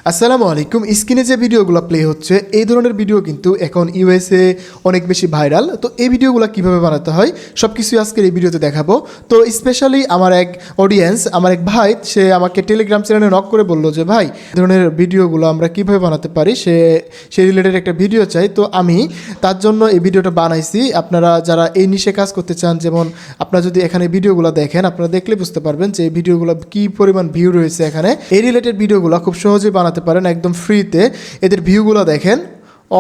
আসসালামু আলাইকুম। স্ক্রিনে যে ভিডিওগুলো প্লে হচ্ছে এই ধরনের ভিডিও কিন্তু এখন ইউএসএ অনেক বেশি ভাইরাল। তো এই ভিডিওগুলো কিভাবে বানাতে হয় সব কিছুই আজকের এই ভিডিওতে দেখাবো। তো স্পেশালি আমার এক অডিয়েন্স, আমার এক ভাই, সে আমাকে টেলিগ্রাম চ্যানেলে নক করে বললো যে ভাই, এই ধরনের ভিডিওগুলো আমরা কিভাবে বানাতে পারি, সে রিলেটেড একটা ভিডিও চাই। তো আমি তার জন্য এই ভিডিওটা বানাইছি। আপনারা যারা এই নিশে কাজ করতে চান, যেমন আপনারা যদি এখানে ভিডিওগুলো দেখেন, আপনারা দেখলে বুঝতে পারবেন যে এই ভিডিওগুলো কী পরিমাণ ভিউ রয়েছে। এখানে এই রিলেটেড ভিডিওগুলো খুব সহজেই বানাতে পারেন একদম ফ্রিতে। এদের ভিউগুলো দেখেন,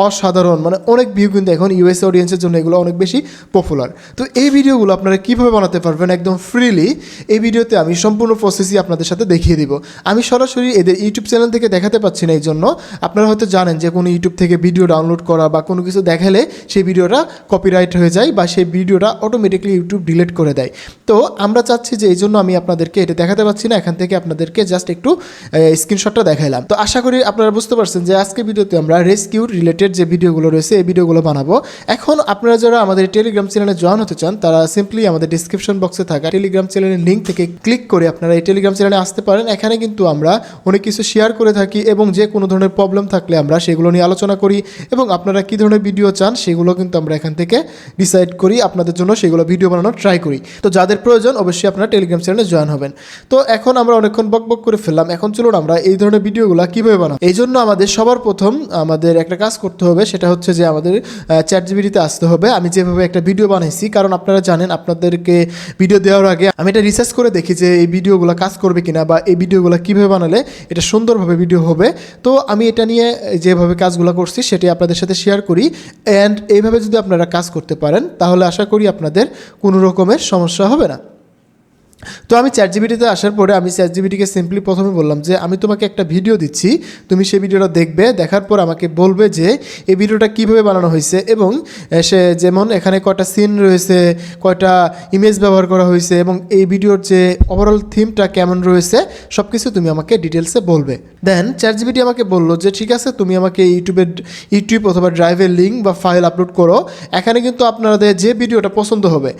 অসাধারণ, মানে অনেক ভিউ কিন্তু এখন ইউএস অডিয়েন্সের জন্য এগুলো অনেক বেশি পপুলার। তো এই ভিডিওগুলো আপনারা কীভাবে বানাতে পারবেন একদম ফ্রিলি, এই ভিডিওতে আমি সম্পূর্ণ প্রসেসই আপনাদের সাথে দেখিয়ে দিব। আমি সরাসরি এদের ইউটিউব চ্যানেল থেকে দেখাতে পাচ্ছি না, এই জন্য আপনারা হয়তো জানেন যে কোনো ইউটিউব থেকে ভিডিও ডাউনলোড করা বা কোনো কিছু দেখালে সেই ভিডিওটা কপিরাইট হয়ে যায় বা সেই ভিডিওটা অটোমেটিকলি ইউটিউব ডিলিট করে দেয়। তো আমরা চাচ্ছি যে এই জন্য আমি আপনাদেরকে এটা দেখাতে পাচ্ছি না, এখান থেকে আপনাদেরকে জাস্ট একটু স্ক্রিনশটটা দেখাইলাম। তো আশা করি আপনারা বুঝতে পারছেন যে আজকে ভিডিওতে আমরা রেস্কিউ রিলেটেড যে ভিডিওগুলো রয়েছে এই ভিডিওগুলো বানাবো। এখন আপনারা যারা আমাদের টেলিগ্রাম চ্যানেলে জয়েন হতে চান, তারা সিম্পলি আমাদের ডিসক্রিপশন বক্সে থাকা টেলিগ্রাম চ্যানেলের লিঙ্ক থেকে ক্লিক করে আপনারা এই টেলিগ্রাম চ্যানেলে আসতে পারেন। এখানে কিন্তু আমরা অনেক কিছু শেয়ার করে থাকি এবং যে কোনো ধরনের প্রবলেম থাকলে আমরা সেগুলো নিয়ে আলোচনা করি এবং আপনারা কী ধরনের ভিডিও চান সেগুলো কিন্তু আমরা এখান থেকে ডিসাইড করি, আপনাদের জন্য সেগুলো ভিডিও বানানোর ট্রাই করি। তো যাদের প্রয়োজন অবশ্যই আপনারা টেলিগ্রাম চ্যানেলে জয়েন হবেন। তো এখন আমরা অনেকক্ষণ বকবক করে ফেললাম, এখন চলুন আমরা এই ধরনের ভিডিওগুলো কীভাবে বানাবো। এই জন্য আমাদের সবার প্রথম আমাদের একটা কাজ করতে হবে, সেটা হচ্ছে যে আমাদের চ্যাটজিপিটিতে আসতে হবে। আমি যেভাবে একটা ভিডিও বানাইছি, কারণ আপনারা জানেন আপনাদেরকে ভিডিও দেওয়ার আগে আমি এটা রিসার্চ করে দেখি যে এই ভিডিওগুলো কাজ করবে কিনা বা এই ভিডিওগুলো কীভাবে বানালে এটা সুন্দরভাবে ভিডিও হবে। তো আমি এটা নিয়ে যেভাবে কাজগুলো করছি সেটি আপনাদের সাথে শেয়ার করি। অ্যান্ড এইভাবে যদি আপনারা কাজ করতে পারেন তাহলে আশা করি আপনাদের কোনো রকমের সমস্যা হবে না। তো আমি চ্যাটজিপিটিতে আসার পরে আমি চ্যাটজিপিটিকে সিম্পলি প্রথমে বললাম যে আমি তোমাকে একটা ভিডিও দিচ্ছি, তুমি সেই ভিডিওটা দেখবে, দেখার পর আমাকে বলবে যে এই ভিডিওটা কীভাবে বানানো হয়েছে এবং সে যেমন এখানে কয়টা সিন রয়েছে, কয়টা ইমেজ ব্যবহার করা হয়েছে এবং এই ভিডিওর যে ওভারঅল থিমটা কেমন রয়েছে সব কিছু তুমি আমাকে ডিটেলসে বলবে। দেন চ্যাটজিপিটি আমাকে বললো যে ঠিক আছে, তুমি আমাকে ইউটিউব অথবা ড্রাইভের লিঙ্ক বা ফাইল আপলোড করো। এখানে কিন্তু আপনাদের যে ভিডিওটা পছন্দ হবে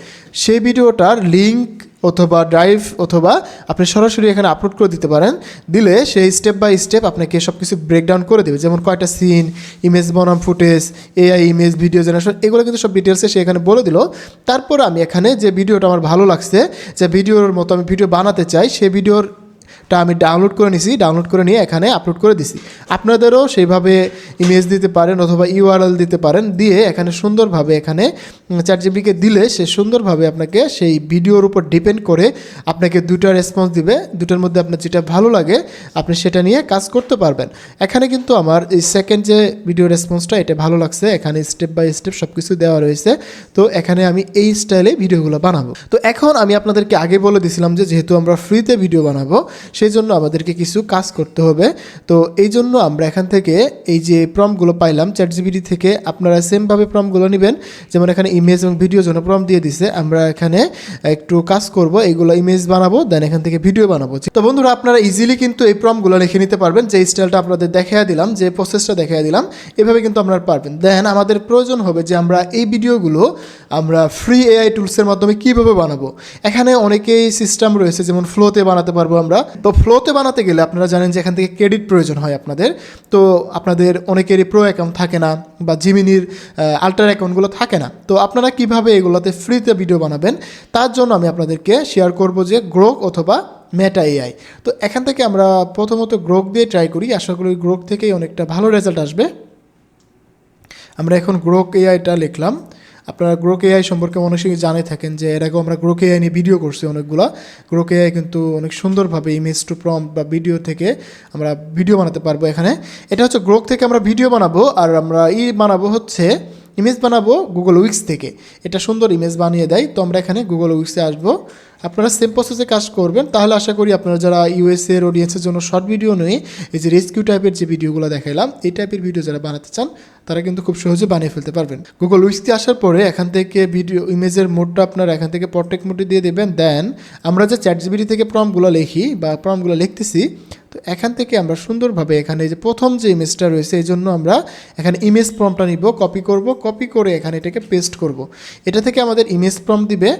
সেই ভিডিওটার লিঙ্ক অথবা ড্রাইভ অথবা আপনি সরাসরি এখানে আপলোড করে দিতে পারেন। দিলে সেই স্টেপ বাই স্টেপ আপনাকে সব কিছু ব্রেকডাউন করে দেবে, যেমন কয়টা সিন, ইমেজ বনাম footage, AI image, video generation, এগুলো কিন্তু সব ডিটেলসে সে এখানে বলে দিল। তারপর আমি এখানে যে ভিডিওটা আমার ভালো লাগছে, যে ভিডিওর মতো আমি ভিডিও বানাতে চাই, সেই ভিডিওটা আমি ডাউনলোড করে নিছি, ডাউনলোড করে নিয়ে এখানে আপলোড করে দিছি। আপনাদেরও সেইভাবে ইমেজ দিতে পারেন অথবা ইউআরএল দিতে পারেন, দিয়ে এখানে সুন্দরভাবে এখানে চ্যাটজিপিটিকে দিলে সে সুন্দরভাবে আপনাকে সেই ভিডিওর উপর ডিপেন্ড করে আপনাকে দুটা রেসপন্স দিবে। দুটার মধ্যে আপনার যেটা ভালো লাগে আপনি সেটা নিয়ে কাজ করতে পারবেন। এখানে কিন্তু আমার এই সেকেন্ড যে ভিডিও রেসপন্সটা এটা ভালো লাগছে, এখানে স্টেপ বাই স্টেপ সব কিছু দেওয়া রয়েছে। তো এখানে আমি এই স্টাইলে ভিডিওগুলো বানাবো। তো এখন আমি আপনাদেরকে আগে বলে দিয়েছিলাম যে যেহেতু আমরা ফ্রিতে ভিডিও বানাবো সেই জন্য আমাদেরকে কিছু কাজ করতে হবে। তো এই জন্য আমরা এখান থেকে এই যে প্রম্পটগুলো পাইলাম চ্যাটজিপিটি থেকে, আপনারা সেমভাবে প্রম্পটগুলো নেবেন। যেমন এখানে ইমেজ এবং ভিডিও জন্য প্রম্পট দিয়ে দিছে, আমরা এখানে একটু কাজ করব, এইগুলো ইমেজ বানাবো, দেন এখান থেকে ভিডিও বানাবো। তো বন্ধুরা আপনারা ইজিলি কিন্তু এই প্রম্পটগুলো লিখে নিতে পারবেন, যে স্টাইলটা আপনাদের দেখাইয়া দিলাম, যে প্রসেসটা দেখাইয়া দিলাম, এভাবে কিন্তু আপনারা পারবেন। দেন আমাদের প্রয়োজন হবে যে আমরা এই ভিডিওগুলো আমরা ফ্রি এআই টুলসের মাধ্যমে কীভাবে বানাবো। এখানে অনেকেই সিস্টেম রয়েছে, যেমন ফ্লোতে বানাতে পারবো আমরা। তো ফ্লোতে বানাতে গেলে আপনারা জানেন যে এখান থেকে ক্রেডিট প্রয়োজন হয় আপনাদের। তো আপনাদের অনেকেরই প্রো অ্যাকাউন্ট থাকে না বা জিমিনির আল্ট্রা অ্যাকাউন্টগুলো থাকে না। তো আপনারা কিভাবে এগুলোতে ফ্রিতে ভিডিও বানাবেন তার জন্য আমি আপনাদেরকে শেয়ার করব যে গ্রোক অথবা মেটা এআই। তো এখান থেকে আমরা প্রথমত গ্রোক দিয়ে ট্রাই করি, আশা করি গ্রোক থেকেই অনেকটা ভালো রেজাল্ট আসবে। আমরা এখন গ্রোক এআইটা লিখলাম। আপনারা গ্রোক এআই সম্পর্কে অনেক জানে থাকেন যে এর আগেও আমরা গ্রোক এআই নিয়ে ভিডিও করছি অনেকগুলো। গ্রোক এআই কিন্তু অনেক সুন্দরভাবে ইমেজ টু প্রম্পট বা ভিডিও থেকে আমরা ভিডিও বানাতে পারবো। এখানে এটা হচ্ছে গ্রোক থেকে আমরা ভিডিও বানাবো, আর আমরা বানাবো হচ্ছে ইমেজ বানাবো গুগল উইক্স থেকে। এটা সুন্দর ইমেজ বানিয়ে দেয়। তো আমরা এখানে গুগল উইক্সে আসবো। আপনারা সেম প্রসেসে কাজ করবেন, তাহলে আশা করি আপনারা যারা ইউএসএর অডিয়েন্সের জন্য শর্ট ভিডিও নয়, এই যে রেস্কিউ টাইপের যে ভিডিওগুলো দেখাইলাম এই টাইপের ভিডিও যারা বানাতে চান তারা কিন্তু খুব সহজে বানিয়ে ফেলতে পারবেন। গুগল উইক্সে আসার পরে এখান থেকে ভিডিও ইমেজের মোডটা আপনারা এখান থেকে প্রটেক্ট মোডে দিয়ে দেবেন। দেন আমরা যে চ্যাটজিপিটি থেকে প্রম্পটগুলো লিখি বা প্রম্পটগুলো লিখতেছি, তো তো এখান থেকে আমরা সুন্দরভাবে এখানে যে প্রথম যে ইমেজটা রয়েছে এই জন্য আমরা এখানে ইমেজ প্রম্পটটা নিব, কপি করব, কপি করে এখানে এটাকে পেস্ট করব। এটা থেকে আমাদের ইমেজ প্রম্পট দিবে।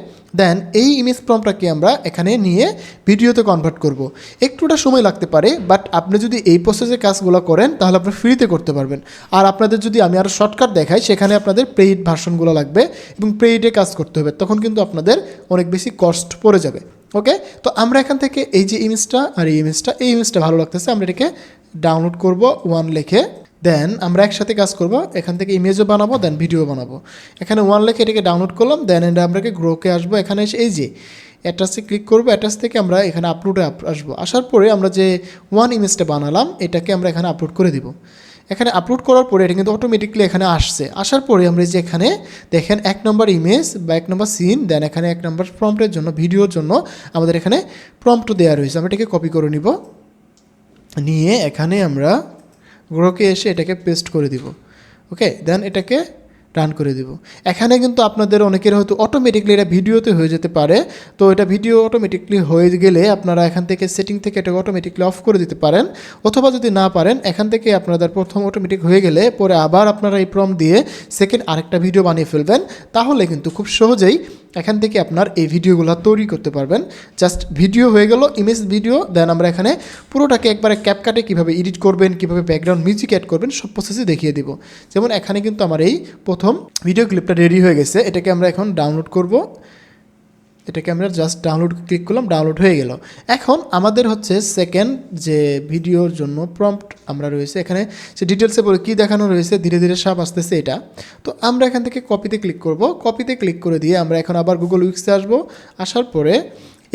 দেন এই ইমেজ প্রম্পটটাকে আমরা এখানে নিয়ে ভিডিওতে কনভার্ট করব। একটুটা সময় লাগতে পারে, বাট আপনি যদি এই প্রসেসে কাজগুলো করেন তাহলে আপনি ফ্রিতে করতে পারবেন। আর আপনাদের যদি আমি আরও শর্টকাট দেখাই, সেখানে আপনাদের পেইড ভার্সনগুলো লাগবে এবং পেইডে কাজ করতে হবে, তখন কিন্তু আপনাদের অনেক বেশি কস্ট পড়ে যাবে। ওকে, তো আমরা এখান থেকে এই যে ইমেজটা আর এই ইমেজটা ভালো লাগতেছে, আমরা এটাকে ডাউনলোড করব 1 লিখে। দেন আমরা একসাথে কাজ করব, এখান থেকে ইমেজও বানাবো, দেন ভিডিও বানাবো। এখানে 1 লিখে এটাকে ডাউনলোড করলাম। দেন আমরাকে গ্রোকে আসবো, এখানে এসে এই যে অ্যাটাচে ক্লিক করবো। অ্যাটাচ থেকে আমরা এখানে আপলোডে আসবো। আসার পরে আমরা যে 1 ইমেজটা বানালাম এটাকে আমরা এখানে আপলোড করে দিব। এখানে আপলোড করার পরে এটা কিন্তু অটোমেটিকলি এখানে আসছে। আসার পরে আমরা যে এখানে দেখেন 1 নম্বর ইমেজ বা 1 নম্বর সিন, দেন এখানে 1 নম্বর প্রম্পটের জন্য, ভিডিওর জন্য আমাদের এখানে প্রম্পট দেওয়া রয়েছে। আমরা এটাকে কপি করে নিব, নিয়ে এখানে আমরা গ্রোকে এসে এটাকে পেস্ট করে দিব। ওকে, দেন এটাকে রান করে দিব। এখানে কিন্তু আপনাদের অনেকের হয়তো অটোমেটিকলি এটা ভিডিওতে হয়ে যেতে পারে। তো এটা ভিডিও অটোমেটিকলি হয়ে গেলে আপনারা এখান থেকে সেটিং থেকে এটাকে অটোমেটিকলি অফ করে দিতে পারেন, অথবা যদি না পারেন এখান থেকে আপনাদের প্রথম অটোমেটিক হয়ে গেলে পরে আবার আপনারা এই প্রম্পট দিয়ে সেকেন্ড আরেকটা ভিডিও বানিয়ে ফেলবেন। তাহলে কিন্তু খুব সহজেই এখান থেকে আপনার এই ভিডিওগুলো তৈরি করতে পারবেন। জাস্ট ভিডিও হয়ে গেল, ইমেজ ভিডিও। দেন আমরা এখানে পুরোটাকে একবারে ক্যাপকাটে কীভাবে এডিট করবেন, কীভাবে ব্যাকগ্রাউন্ড মিউজিক অ্যাড করবেন, সব প্রসেসই দেখিয়ে দিব। যেমন এখানে কিন্তু আমার এই প্রথম ভিডিও ক্লিপটা রেডি হয়ে গেছে। এটাকে আমরা এখন ডাউনলোড করব। এটাকে আমরা জাস্ট ডাউনলোড ক্লিক করলাম, ডাউনলোড হয়ে গেল। এখন আমাদের হচ্ছে সেকেন্ড যে ভিডিওর জন্য প্রম্পট আমরা রয়েছে, এখানে সে ডিটেলসে বলে কী দেখানো রয়েছে, ধীরে ধীরে সব আসতেছে এটা। তো আমরা এখান থেকে কপিতে ক্লিক করব। কপিতে ক্লিক করে দিয়ে আমরা এখন আবার গুগল উইক্সে আসবো। আসার পরে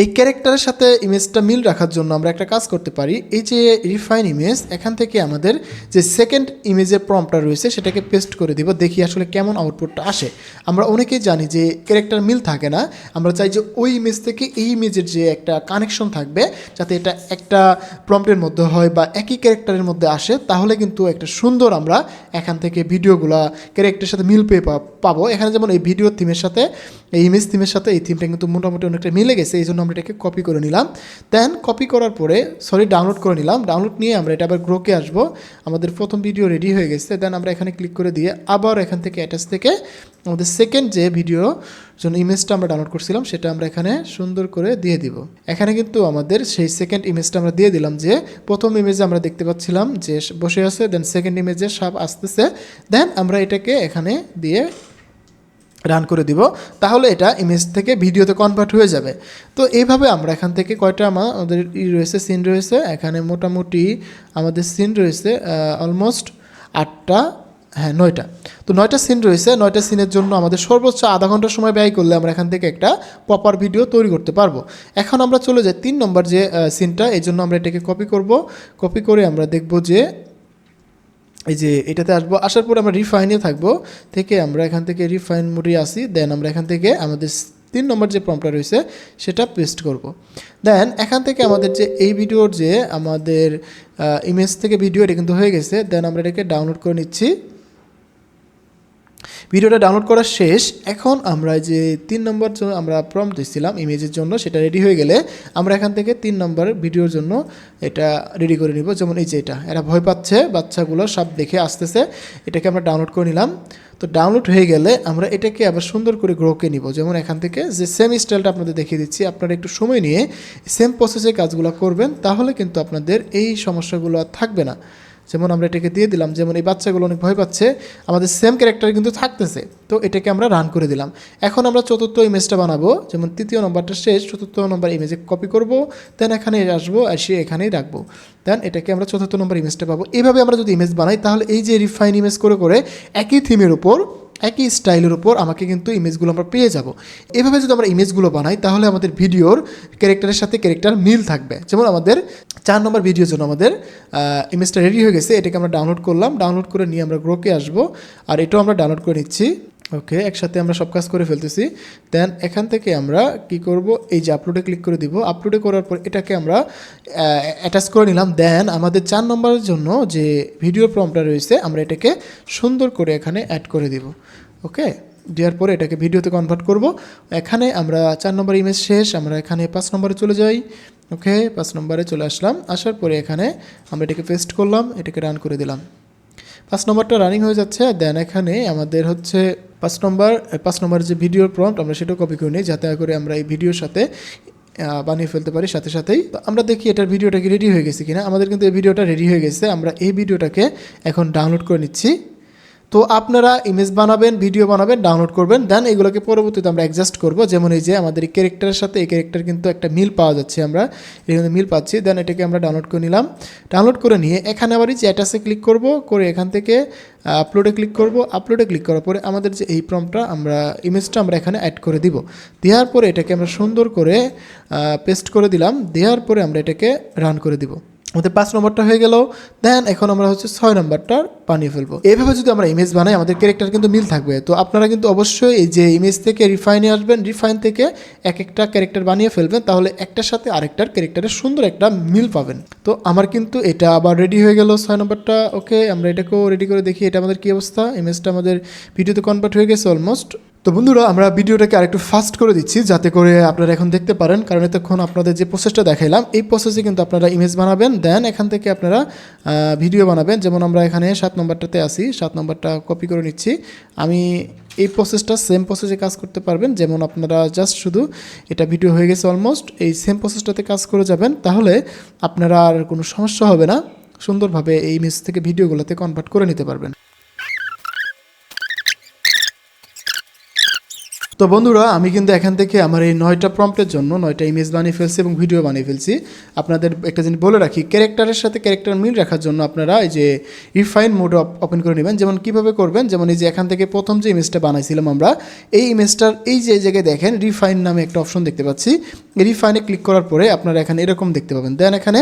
এই ক্যারেক্টারের সাথে ইমেজটা মিল রাখার জন্য আমরা একটা কাজ করতে পারি। এই যে রিফাইন ইমেজ, এখান থেকে আমাদের যে সেকেন্ড ইমেজের প্রম্পটটা রয়েছে সেটাকে পেস্ট করে দিব, দেখি আসলে কেমন আউটপুটটা আসে। আমরা অনেকেই জানি যে ক্যারেক্টার মিল থাকে না, আমরা চাই যে ওই ইমেজ থেকে এই ইমেজের যে একটা কানেকশন থাকবে, যাতে এটা একটা প্রম্পটের মধ্যে হয় বা একই ক্যারেক্টারের মধ্যে আসে, তাহলে কিন্তু একটা সুন্দর আমরা এখান থেকে ভিডিওগুলা ক্যারেক্টারের সাথে মিল পেয়ে পাবো। এখানে যেমন এই ভিডিও থিমের সাথে এই ইমেজ থিমের সাথে এই থিমটা কিন্তু মোটামুটি অনেকটা মিলে গেছে, এই জন্য আমরা এটাকে কপি করে নিলাম। দেন কপি করার পরে ডাউনলোড করে নিলাম। ডাউনলোড নিয়ে আমরা এটা আবার গ্রোকে আসবো। আমাদের প্রথম ভিডিও রেডি হয়ে গেছে। দেন আমরা এখানে ক্লিক করে দিয়ে আবার এখান থেকে অ্যাটাচ থেকে আমাদের সেকেন্ড যে ভিডিও জন্য ইমেজটা আমরা ডাউনলোড করছিলাম সেটা আমরা এখানে সুন্দর করে দিয়ে দিব। এখানে কিন্তু আমাদের সেই সেকেন্ড ইমেজটা আমরা দিয়ে দিলাম, যে প্রথম ইমেজে আমরা দেখতে পাচ্ছিলাম যে বসে আছে, দেন সেকেন্ড ইমেজে সব আসতেছে। দেন আমরা এটাকে এখানে দিয়ে রান করে দিব, তাহলে এটা ইমেজ থেকে ভিডিওতে কনভার্ট হয়ে যাবে। তো এইভাবে আমরা এখান থেকে কয়টা আমাদের রয়েছে সিন রয়েছে, এখানে মোটামুটি আমাদের সিন রয়েছে অলমোস্ট 8টা, হ্যাঁ 9টা। তো 9টা সিন রয়েছে। 9টা সিনের জন্য আমাদের সর্বোচ্চ আধা ঘন্টা সময় ব্যয় করলে আমরা এখান থেকে একটা প্রপার ভিডিও তৈরি করতে পারবো। এখন আমরা চলে যাই 3 নম্বর যে সিনটা, এই জন্য আমরা এটাকে কপি করব। কপি করে আমরা দেখব যে এই যে এটাতে আসবো। আসার পর আমরা রিফাইনে থাকবো, থেকে আমরা এখান থেকে রিফাইন মোডে আসি। দেন আমরা এখান থেকে আমাদের 3 নম্বর যে প্রম্পটটা রয়েছে সেটা পেস্ট করব। দেন এখান থেকে আমাদের যে এই ভিডিওর যে আমাদের ইমেজ থেকে ভিডিও এটা কিন্তু হয়ে গেছে। দেন আমরা এটাকে ডাউনলোড করে নিচ্ছি। ভিডিওটা ডাউনলোড করা শেষ। এখন আমরা যে 3 নম্বর আমরা প্রম্পট দিচ্ছিলাম ইমেজের জন্য, সেটা রেডি হয়ে গেলে আমরা এখান থেকে 3 নম্বর ভিডিওর জন্য এটা রেডি করে নিব। যেমন এই যে এটা, এরা ভয় পাচ্ছে, বাচ্চাগুলো সব দেখে আসতেছে, এটাকে আমরা ডাউনলোড করে নিলাম। তো ডাউনলোড হয়ে গেলে আমরা এটাকে আবার সুন্দর করে গ্রোকে নিব। যেমন এখান থেকে যে সেম স্টাইলটা আপনাদের দেখিয়ে দিচ্ছি, আপনারা একটু সময় নিয়ে সেম প্রসেসে কাজগুলো করবেন, তাহলে কিন্তু আপনাদের এই সমস্যাগুলো আর থাকবে না। যেমন আমরা এটাকে দিয়ে দিলাম, যেমন এই বাচ্চাগুলো অনেক ভয় পাচ্ছে, আমাদের সেম ক্যারেক্টার কিন্তু থাকতেছে। তো এটাকে আমরা রান করে দিলাম। এখন আমরা 4র্থ ইমেজটা বানাবো। যেমন 3য় নম্বরটা শেষ, 4র্থ নম্বর ইমেজে কপি করব। দেন এখানে আসবো, এসে এখানেই রাখবো। দেন এটাকে আমরা 4র্থ নম্বর ইমেজটা পাবো। এইভাবে আমরা যদি ইমেজ বানাই, তাহলে এই যে রিফাইন ইমেজ করে করে একই থিমের উপর একই স্টাইলের উপর আমাকে কিন্তু ইমেজগুলো আমরা পেয়ে যাব। এভাবে যদি আমরা ইমেজগুলো বানাই, তাহলে আমাদের ভিডিওর ক্যারেক্টারের সাথে ক্যারেক্টার মিল থাকবে। যেমন আমাদের 4 নম্বর ভিডিওর জন্য আমাদের ইমেজটা রেডি হয়ে গেছে। এটাকে আমরা ডাউনলোড করলাম। ডাউনলোড করে নিয়ে আমরা গ্রোকে আসবো, আর এটাও আমরা ডাউনলোড করে নিচ্ছি। ওকে, একসাথে আমরা সব কাজ করে ফেলতেছি। দেন এখান থেকে আমরা কি করব, এই যে আপলোডে ক্লিক করে দিব। আপলোডে করার পর এটাকে আমরা অ্যাটাচ করে নিলাম। দেন আমাদের 4 নম্বরের জন্য যে ভিডিও প্রম্পটটা রয়েছে, আমরা এটাকে সুন্দর করে এখানে অ্যাড করে দিব। ওকে, দেওয়ার পরে এটাকে ভিডিওতে কনভার্ট করব। এখানে আমরা 4 নম্বর ইমেজ শেষ, আমরা এখানে 5 নম্বরে চলে যাই। ওকে 5 নম্বরে চলে আসলাম, আসার পরে এখানে আমরা এটাকে পেস্ট করলাম, এটাকে রান করে দিলাম। 5 নম্বরটা রানিং হয়ে যাচ্ছে। দেন এখানে আমাদের হচ্ছে 5 নম্বর যে ভিডিওর প্রম্পট আমরা সেটাও কপি করে নিই, যাতে করে আমরা এই ভিডিওর সাথে বানিয়ে ফেলতে পারি সাথে সাথেই। তো আমরা দেখি এটার ভিডিওটা কি রেডি হয়ে গেছে কিনা। আমাদের কিন্তু এই ভিডিওটা রেডি হয়ে গেছে। আমরা এই ভিডিওটাকে এখন ডাউনলোড করে নিচ্ছি। তো আপনারা ইমেজ বানাবেন, ভিডিও বানাবেন, ডাউনলোড করবেন, দেন এগুলোকে পরবর্তীতে আমরা অ্যাডজাস্ট করব। যেমন এই যে আমাদের এই ক্যারেক্টারের সাথে এই ক্যারেক্টার কিন্তু একটা মিল পাওয়া যাচ্ছে, আমরা এখানে মিল পাচ্ছি। দেন এটাকে আমরা ডাউনলোড করে নিলাম। ডাউনলোড করে নিয়ে এখানে আবার এই যে অ্যাটাচে ক্লিক করব, করে এখান থেকে আপলোডে ক্লিক করব। আপলোডে ক্লিক করার পরে আমাদের যে এই প্রম্পটটা আমরা ইমেজটা আমরা এখানে অ্যাড করে দিব। দেওয়ার পরে এটাকে আমরা সুন্দর করে পেস্ট করে দিলাম। দেওয়ার পরে আমরা এটাকে রান করে দিব। আমাদের 5 নম্বরটা হয়ে গেল। দেন এখন আমরা হচ্ছে 6 নম্বরটা বানিয়ে ফেলবো। এইভাবে যদি আমরা ইমেজ বানাই আমাদের ক্যারেক্টার কিন্তু মিল থাকবে। তো আপনারা কিন্তু অবশ্যই এই যে ইমেজ থেকে রিফাইনে আসবেন, রিফাইন থেকে এক একটা ক্যারেক্টার বানিয়ে ফেলবেন, তাহলে একটার সাথে আরেকটার ক্যারেক্টারের সুন্দর একটা মিল পাবেন। তো আমার কিন্তু এটা আবার রেডি হয়ে গেল 6 নম্বরটা। ওকে, আমরা এটাকেও রেডি করে দেখি এটা আমাদের কী অবস্থা। ইমেজটা আমাদের ভিডিওতে কনভার্ট হয়ে গেছে অলমোস্ট। তো বন্ধুরা আমরা ভিডিওটাকে আরেকটু ফাস্ট করে দিচ্ছি, যাতে করে আপনারা এখন দেখতে পারেন, কারণ এতক্ষণ আপনাদের যে প্রসেসটা দেখাইলাম এই প্রসেসে কিন্তু আপনারা ইমেজ বানাবেন, দেন এখান থেকে আপনারা ভিডিও বানাবেন। যেমন আমরা এখানে 7 নম্বরটাতে আসি, 7 নম্বরটা কপি করে নিচ্ছি। আমি এই প্রসেসটা সেম প্রসেসে কাজ করতে পারবেন। যেমন আপনারা জাস্ট শুধু এটা ভিডিও হয়ে গেছে অলমোস্ট, এই সেম প্রসেসটাতে কাজ করে যাবেন, তাহলে আপনারা আর কোনো সমস্যা হবে না, সুন্দরভাবে এই ইমেজ থেকে ভিডিওগুলোতে কনভার্ট করে নিতে পারবেন। তো বন্ধুরা আমি কিন্তু এখান থেকে আমার এই 9টা প্রম্পটের জন্য 9টা ইমেজ বানিয়ে ফেলছি এবং ভিডিও বানিয়ে ফেলছি। আপনাদের একটা জিনিস বলে রাখি, ক্যারেক্টারের সাথে ক্যারেক্টার মিল রাখার জন্য আপনারা এই যে রিফাইন মোড ওপেন করে নেবেন। যেমন কীভাবে করবেন, যেমন এই যে এখান থেকে প্রথম যে ইমেজটা বানাইছিলাম আমরা, এই ইমেজটার এই যে জায়গায় দেখেন রিফাইন নামে একটা অপশন দেখতে পাচ্ছি। এই রিফাইনে ক্লিক করার পরে আপনারা এখানে এরকম দেখতে পাবেন। দেন এখানে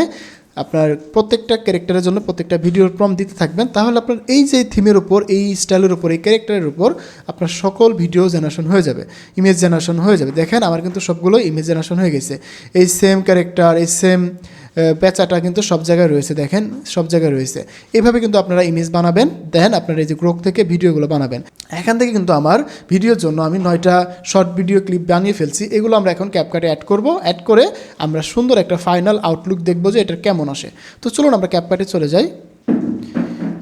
আপনার প্রত্যেকটা ক্যারেক্টারের জন্য প্রত্যেকটা ভিডিওর প্রম্পট দিতে থাকবেন, তাহলে আপনার এই যে থিমের উপর, এই স্টাইলের উপর, এই ক্যারেক্টারের উপর আপনার সকল ভিডিও জেনারেশন হয়ে যাবে, ইমেজ জেনারেশন হয়ে যাবে। দেখেন আমার কিন্তু সবগুলো ইমেজ জেনারেশন হয়ে গেছে। এই সেম ক্যারেক্টার, এই সেম পেঁচাটা কিন্তু সব জায়গায় রয়েছে, দেখেন সব জায়গায় রয়েছে। এইভাবে কিন্তু আপনারা ইমেজ বানাবেন, দেন আপনারা এই যে গ্রোক থেকে ভিডিওগুলো বানাবেন। এখান থেকে কিন্তু আমার ভিডিওর জন্য আমি 9টা শর্ট ভিডিও ক্লিপ বানিয়ে ফেলছি। এগুলো আমরা এখন ক্যাপকাটে অ্যাড করব। অ্যাড করে আমরা সুন্দর একটা ফাইনাল আউটলুক দেখবো যে এটার কেমন আসে। তো চলুন আমরা ক্যাপকাটে চলে যাই।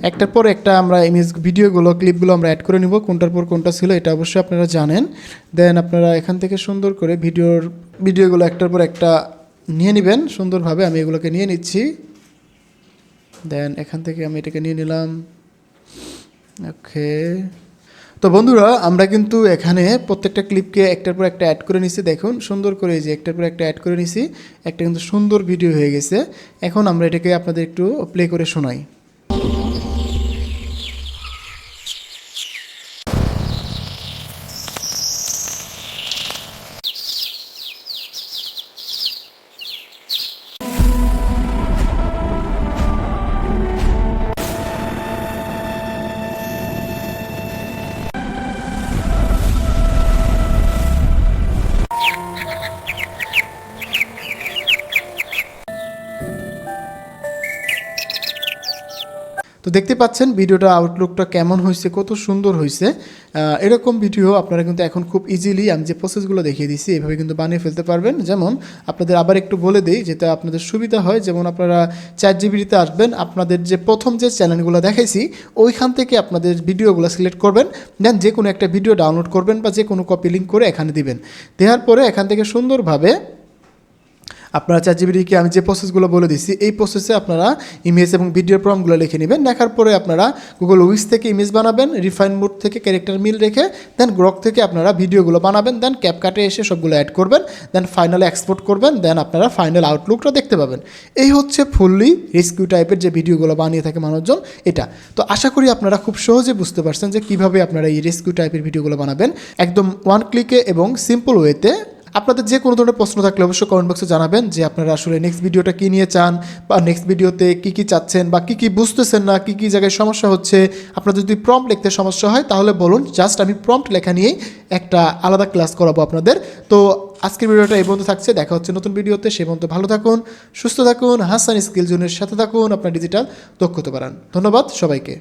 একটার পর একটা আমরা ইমেজ ভিডিওগুলো ক্লিপগুলো আমরা অ্যাড করে নিব, কোনটার পর কোনটা ছিল এটা অবশ্যই আপনারা জানেন। দেন আপনারা এখান থেকে সুন্দর করে ভিডিওগুলো একটার পর একটা নিয়ে নেবেন সুন্দরভাবে। আমি এগুলোকে নিয়ে নিচ্ছি। দেন এখান থেকে আমি এটাকে নিয়ে নিলাম। ওকে, তো বন্ধুরা আমরা কিন্তু এখানে প্রত্যেকটা ক্লিপকে একটার পর একটা অ্যাড করে নিছি। দেখুন সুন্দর করে এই যে একটার পর একটা অ্যাড করে নিছি, একটা কিন্তু সুন্দর ভিডিও হয়ে গেছে। এখন আমরা এটাকে আপনাদের একটু প্লে করে শোনাই। তো দেখতে পাচ্ছেন ভিডিওটা আউটলুকটা কেমন হয়েছে, কত সুন্দর হয়েছে। এরকম ভিডিও আপনারা কিন্তু এখন খুব ইজিলি আমি যে প্রসেসগুলো দেখিয়ে দিচ্ছি এভাবে কিন্তু বানিয়ে ফেলতে পারবেন। যেমন আপনাদের আবার একটু বলে দিই, যেটা আপনাদের সুবিধা হয়। যেমন আপনারা ChatGPT-তে আসবেন, আপনাদের যে প্রথম যে চ্যানেলগুলো দেখাইছি ওইখান থেকে আপনাদের ভিডিওগুলো সিলেক্ট করবেন, দেন যে কোনো একটা ভিডিও ডাউনলোড করবেন বা যে কোনো কপি লিঙ্ক করে এখানে দিবেন। দেওয়ার পরে এখান থেকে সুন্দরভাবে আপনারা ChatGPT-কে আমি যে প্রসেসগুলো বলে দিচ্ছি এই প্রসেসে আপনারা ইমেজ এবং ভিডিওর প্রম্পটগুলো লিখে নেবেন। লেখার পরে আপনারা গুগল উইস থেকে ইমেজ বানাবেন, রিফাইন মোড থেকে ক্যারেক্টার মিল রেখে, দেন গ্রক থেকে আপনারা ভিডিওগুলো বানাবেন, দেন ক্যাপকাটে এসে সবগুলো অ্যাড করবেন, দেন ফাইনালে এক্সপোর্ট করবেন, দেন আপনারা ফাইনাল আউটলুকটা দেখতে পাবেন। এই হচ্ছে ফুললি রেস্কিউ টাইপের যে ভিডিওগুলো বানিয়ে থাকে মানুষজন এটা। তো আশা করি আপনারা খুব সহজে বুঝতে পারছেন যে কীভাবে আপনারা এই রেস্কিউ টাইপের ভিডিওগুলো বানাবেন একদম ওয়ান ক্লিকে এবং সিম্পল ওয়েতে। আপনাদের যে কোনো ধরনের প্রশ্ন থাকলে অবশ্যই কমেন্ট বক্সে জানাবেন যে আপনারা আসলে নেক্সট ভিডিওটা কী নিয়ে চান, বা নেক্সট ভিডিওতে কী কী চাচ্ছেন, বা কী কী বুঝতেছেন না, কী কী জায়গায় সমস্যা হচ্ছে। আপনাদের যদি প্রম্পট লিখতে সমস্যা হয় তাহলে বলুন, জাস্ট আমি প্রম্পট লেখা নিয়েই একটা আলাদা ক্লাস করাবো আপনাদের। তো আজকের ভিডিওটা এই পর্যন্ত থাকছে, দেখা হচ্ছে নতুন ভিডিওতে। সে পর্যন্ত ভালো থাকুন, সুস্থ থাকুন, হাসান স্কিল জোনের সাথে থাকুন, আপনার ডিজিটাল দক্ষতা বাড়ান। ধন্যবাদ সবাইকে।